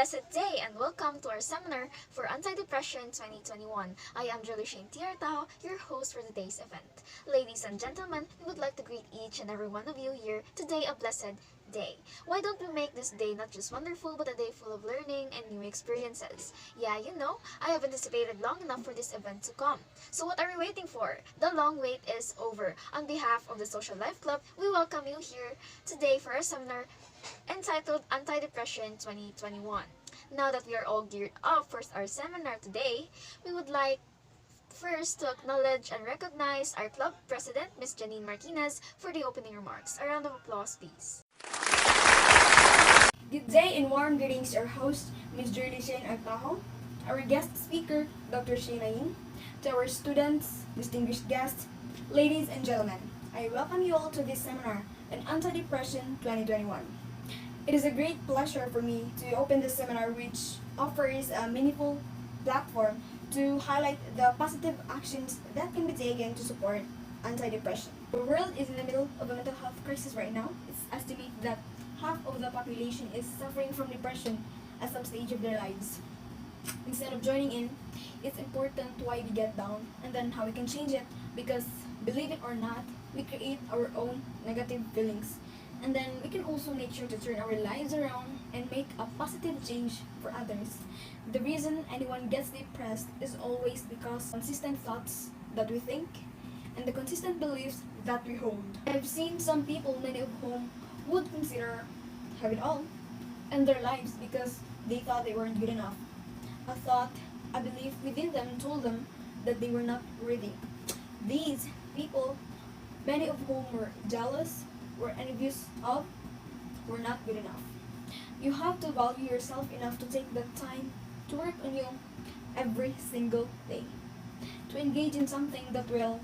blessed day and welcome to our seminar for Anti-Depression 2021. I am Jolushane Tiartao, your host for today's event. Ladies and gentlemen, we would like to greet each and every one of you here today a blessed day. Why don't we make this day not just wonderful but a day full of learning and new experiences? Yeah, I have anticipated long enough for this event to come. So what are we waiting for? The long wait is over. On behalf of the Social Life Club, we welcome you here today for our seminar entitled Anti-Depression 2021. Now that we are all geared up for our seminar today, we would like first to acknowledge and recognize our club president, Ms. Janine Martinez, for the opening remarks. A round of applause, please. Good day and warm greetings to our host, Ms. Jolushane Tiartao, our guest speaker, Dr. Shane Ayin, to our students, distinguished guests, ladies and gentlemen. I welcome you all to this seminar on Anti-Depression 2021. It is a great pleasure for me to open this seminar which offers a meaningful platform to highlight the positive actions that can be taken to support anti-depression. The world is in the middle of a mental health crisis right now. It's estimated that half of the population is suffering from depression at some stage of their lives. Instead of joining in, it's important why we get down and then how we can change it, because believe it or not, we create our own negative feelings. And then we can also make sure to turn our lives around and make a positive change for others. The reason anyone gets depressed is always because consistent thoughts that we think and the consistent beliefs that we hold. I've seen some people, many of whom would consider have it all in their lives because they thought they weren't good enough. A thought, a belief within them told them that they were not worthy. These people, many of whom were jealous, were envious of, were not good enough. You have to value yourself enough to take the time to work on you every single day. To engage in something that will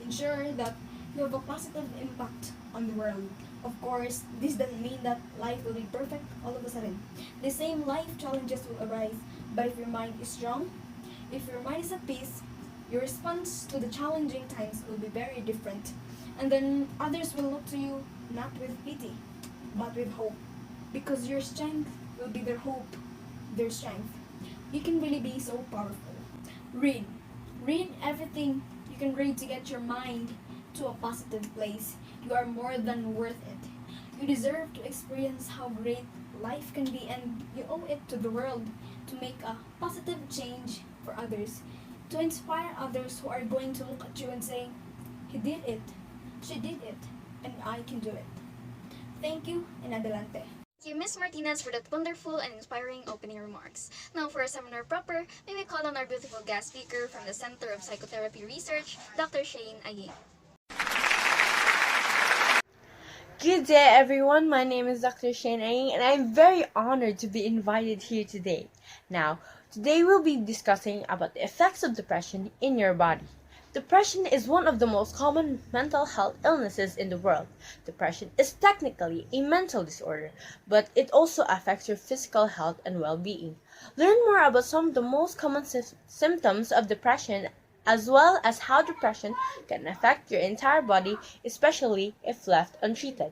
ensure that you have a positive impact on the world. Of course, this doesn't mean that life will be perfect all of a sudden. The same life challenges will arise, but if your mind is strong, if your mind is at peace, your response to the challenging times will be very different. And then others will look to you not with pity, but with hope. Because your strength will be their hope, their strength. You can really be so powerful. Read. Read everything you can read to get your mind to a positive place. You are more than worth it. You deserve to experience how great life can be, and you owe it to the world to make a positive change for others. To inspire others who are going to look at you and say, he did it. She did it, and I can do it. Thank you, and adelante. Thank you, Ms. Martinez, for that wonderful and inspiring opening remarks. Now, for our seminar proper, may we call on our beautiful guest speaker from the Center of Psychotherapy Research, Dr. Shane Ayin. Good day, everyone. My name is Dr. Shane Ayin, and I'm very honored to be invited here today. Now, today we'll be discussing about the effects of depression in your body. Depression is one of the most common mental health illnesses in the world. Depression is technically a mental disorder, but it also affects your physical health and well-being. Learn more about some of the most common symptoms of depression, as well as how depression can affect your entire body, especially if left untreated.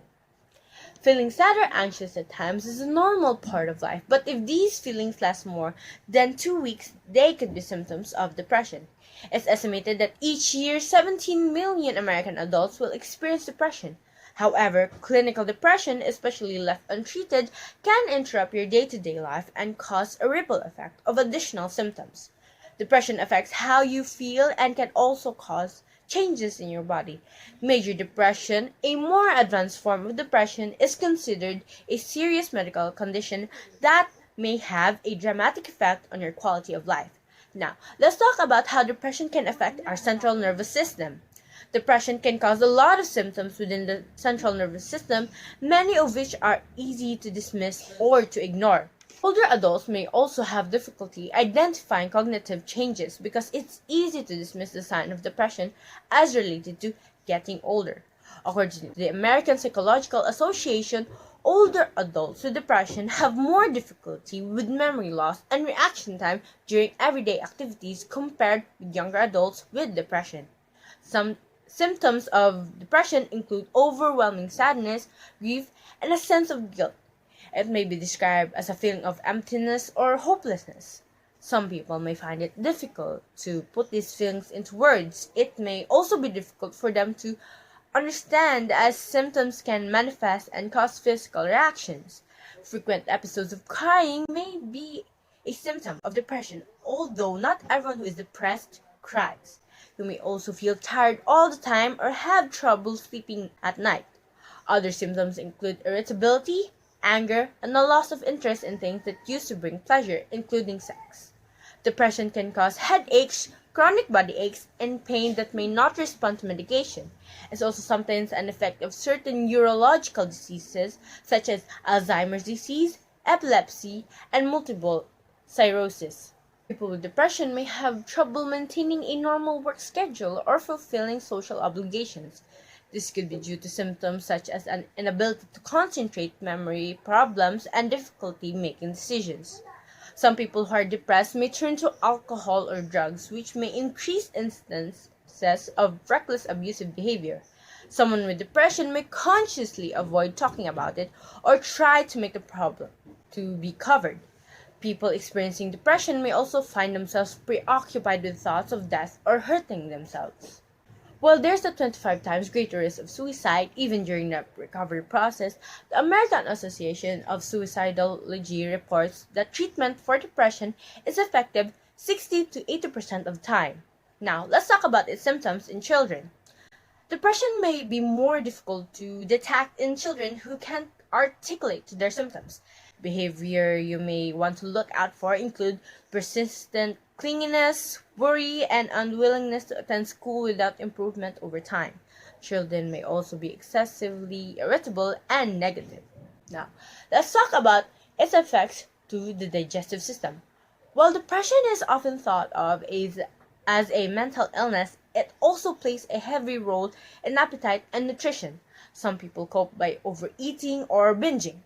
Feeling sad or anxious at times is a normal part of life, but if these feelings last more than 2 weeks, they could be symptoms of depression. It's estimated that each year 17 million American adults will experience depression. However, clinical depression, especially left untreated, can interrupt your day-to-day life and cause a ripple effect of additional symptoms. Depression affects how you feel and can also cause changes in your body. Major depression, a more advanced form of depression, is considered a serious medical condition that may have a dramatic effect on your quality of life. Now, let's talk about how depression can affect our central nervous system. Depression can cause a lot of symptoms within the central nervous system, many of which are easy to dismiss or to ignore. Older adults may also have difficulty identifying cognitive changes because it's easy to dismiss the sign of depression as related to getting older. According to the American Psychological Association, older adults with depression have more difficulty with memory loss and reaction time during everyday activities compared with younger adults with depression. Some symptoms of depression include overwhelming sadness, grief, and a sense of guilt. It may be described as a feeling of emptiness or hopelessness. Some people may find it difficult to put these feelings into words. It may also be difficult for them to understand as symptoms can manifest and cause physical reactions. Frequent episodes of crying may be a symptom of depression, although not everyone who is depressed cries. You may also feel tired all the time or have trouble sleeping at night. Other symptoms include irritability, anger, and a loss of interest in things that used to bring pleasure, including sex. Depression can cause headaches, chronic body aches, and pain that may not respond to medication. It's also sometimes an effect of certain neurological diseases such as Alzheimer's disease, epilepsy, and multiple sclerosis. People with depression may have trouble maintaining a normal work schedule or fulfilling social obligations. This could be due to symptoms such as an inability to concentrate, memory problems, and difficulty making decisions. Some people who are depressed may turn to alcohol or drugs, which may increase instances of reckless abusive behavior. Someone with depression may consciously avoid talking about it or try to make the problem to be covered. People experiencing depression may also find themselves preoccupied with thoughts of death or hurting themselves. While there's a 25 times greater risk of suicide even during the recovery process, the American Association of Suicidology reports that treatment for depression is effective 60 to 80% of the time. Now, let's talk about its symptoms in children. Depression may be more difficult to detect in children who can't articulate their symptoms. Behavior you may want to look out for include persistent clinginess, worry, and unwillingness to attend school without improvement over time. Children may also be excessively irritable and negative. Now, let's talk about its effects to the digestive system. While depression is often thought of as a mental illness, it also plays a heavy role in appetite and nutrition. Some people cope by overeating or binging.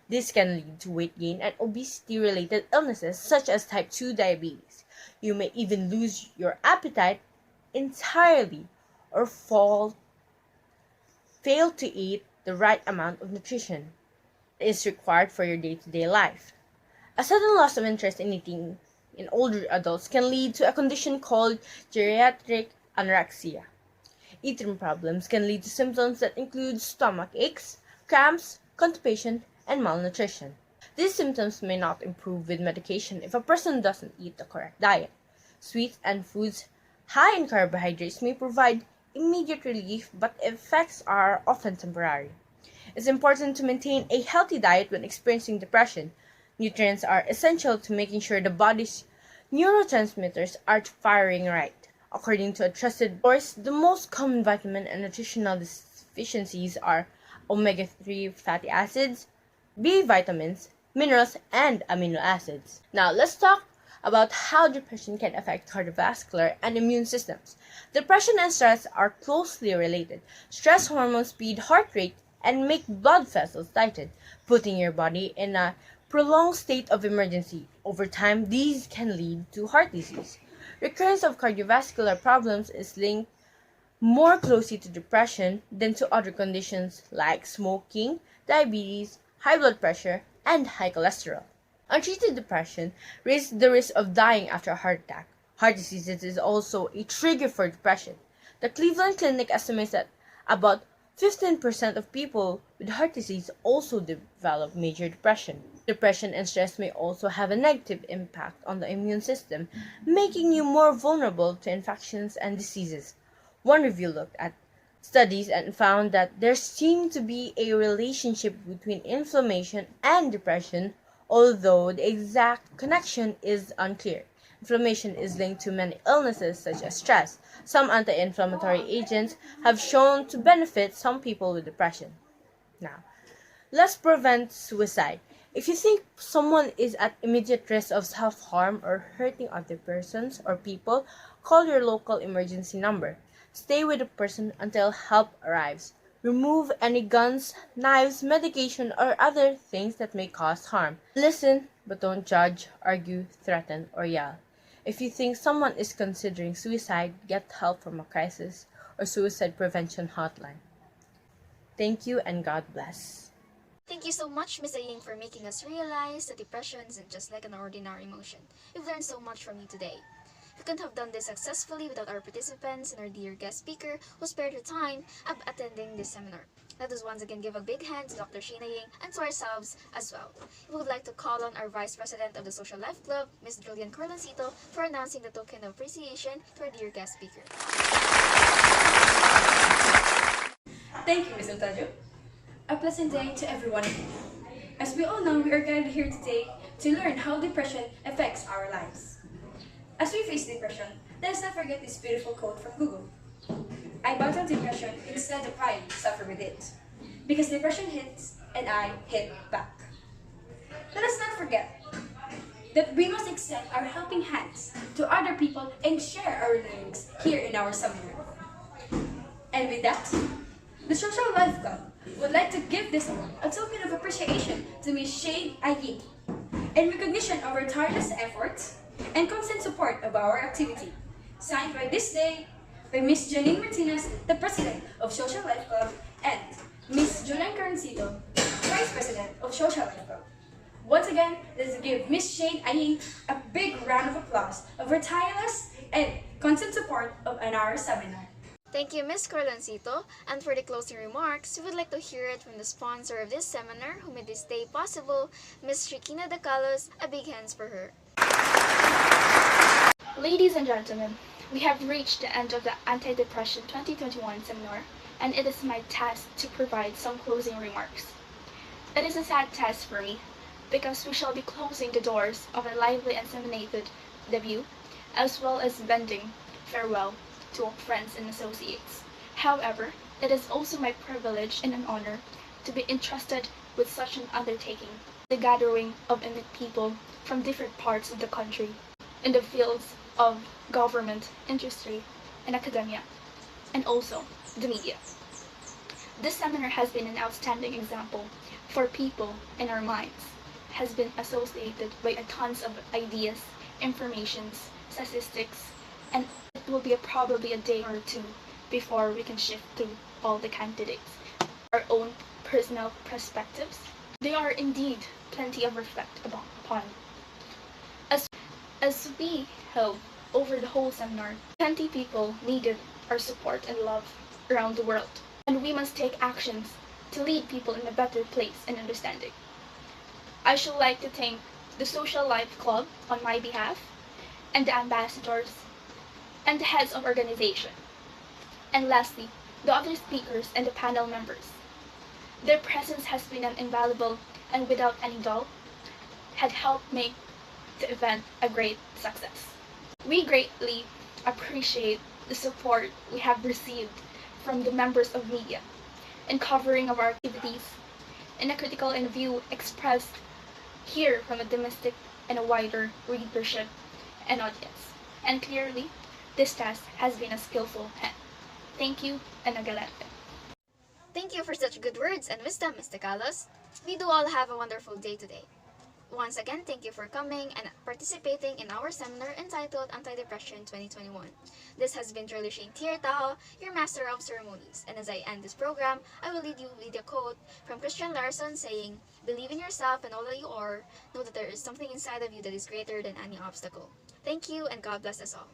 This can lead to weight gain and obesity-related illnesses such as type 2 diabetes. You may even lose your appetite entirely or fail to eat the right amount of nutrition that is required for your day-to-day life. A sudden loss of interest in eating in older adults can lead to a condition called geriatric anorexia. Eating problems can lead to symptoms that include stomach aches, cramps, constipation, and malnutrition. These symptoms may not improve with medication if a person doesn't eat the correct diet. Sweets and foods high in carbohydrates may provide immediate relief, but effects are often temporary. It's important to maintain a healthy diet when experiencing depression. Nutrients are essential to making sure the body's neurotransmitters are firing right. According to a trusted source, the most common vitamin and nutritional deficiencies are omega-3 fatty acids, B vitamins, minerals, and amino acids. Now, let's talk about how depression can affect cardiovascular and immune systems. Depression and stress are closely related. Stress hormones speed heart rate and make blood vessels tighten, putting your body in a prolonged state of emergency. Over time, these can lead to heart disease. Recurrence of cardiovascular problems is linked more closely to depression than to other conditions like smoking, diabetes, high blood pressure, and high cholesterol. Untreated depression raises the risk of dying after a heart attack. Heart disease is also a trigger for depression. The Cleveland Clinic estimates that about 15% of people with heart disease also develop major depression. Depression and stress may also have a negative impact on the immune system, making you more vulnerable to infections and diseases. One review looked at studies and found that there seemed to be a relationship between inflammation and depression, although the exact connection is unclear. Inflammation is linked to many illnesses such as stress. Some anti-inflammatory agents have shown to benefit some people with depression. Now, let's prevent suicide. If you think someone is at immediate risk of self-harm or hurting other persons or people, call your local emergency number. Stay with the person until help arrives. Remove any guns, knives, medication, or other things that may cause harm. Listen, but don't judge, argue, threaten, or yell. If you think someone is considering suicide, get help from a crisis or suicide prevention hotline. Thank you and God bless. Thank you so much, Miss Aying, for making us realize that depression isn't just like an ordinary emotion. We've learned so much from you today. We couldn't have done this successfully without our participants and our dear guest speaker who spared her time of attending this seminar. Let us once again give a big hand to Dr. Sheena Ying and to ourselves as well. We would like to call on our Vice President of the Social Life Club, Ms. Julian Corlancito, for announcing the token of appreciation to our dear guest speaker. Thank you, Ms. Otajo. A pleasant day to everyone. As we all know, we are gathered here today to learn how depression affects our lives. As we face depression, let us not forget this beautiful quote from Google. I battle depression instead of I suffer with it. Because depression hits and I hit back. Let us not forget that we must extend our helping hands to other people and share our learnings here in our seminar. And with that, the Social Life Club would like to give this award a token of appreciation to Ms. Shane Ayin in recognition of her tireless efforts and constant support of our activity. Signed by this day by Ms. Janine Martinez, the President of Social Life Club, and Ms. Julian Carancito, Vice President of Social Life Club. Once again, let's give Ms. Shane Ayin a big round of applause of her tireless and constant support of our seminar. Thank you, Ms. Corlancito. And for the closing remarks, we would like to hear it from the sponsor of this seminar who made this day possible, Ms. Shikina Dacalos. A big hands for her. Ladies and gentlemen, we have reached the end of the Anti-Depression 2021 seminar, and it is my task to provide some closing remarks. It is a sad task for me, because we shall be closing the doors of a lively and disseminated debut, as well as bending farewell to our friends and associates. However, it is also my privilege and an honor to be entrusted with such an undertaking, the gathering of people from different parts of the country in the fields of government, industry, and academia, and also the media. This seminar has been an outstanding example for people in our minds, has been associated by a tons of ideas, informations, statistics, and it will be probably a day or two before we can shift through all the candidates. Our own personal perspectives, they are indeed plenty of reflect upon. As we held over the whole seminar, 20 people needed our support and love around the world, and we must take actions to lead people in a better place and understanding. I should like to thank the Social Life Club on my behalf, and the ambassadors, and the heads of organization, and lastly, the other speakers and the panel members. Their presence has been an invaluable and without any doubt had helped make the event a great success. We greatly appreciate the support we have received from the members of media in covering of our activities, and a critical and view expressed here from a domestic and a wider readership and audience. And clearly, this task has been a skillful hand. Thank you, and nagalante. Thank you for such good words and wisdom, Ms. Dacalos. We do all have a wonderful day today. Once again, thank you for coming and participating in our seminar entitled Anti-Depression 2021. This has been Julie Shane Tiertao, your Master of Ceremonies. And as I end this program, I will lead you with a quote from Christian Larson saying, "Believe in yourself and all that you are. Know that there is something inside of you that is greater than any obstacle." Thank you, and God bless us all.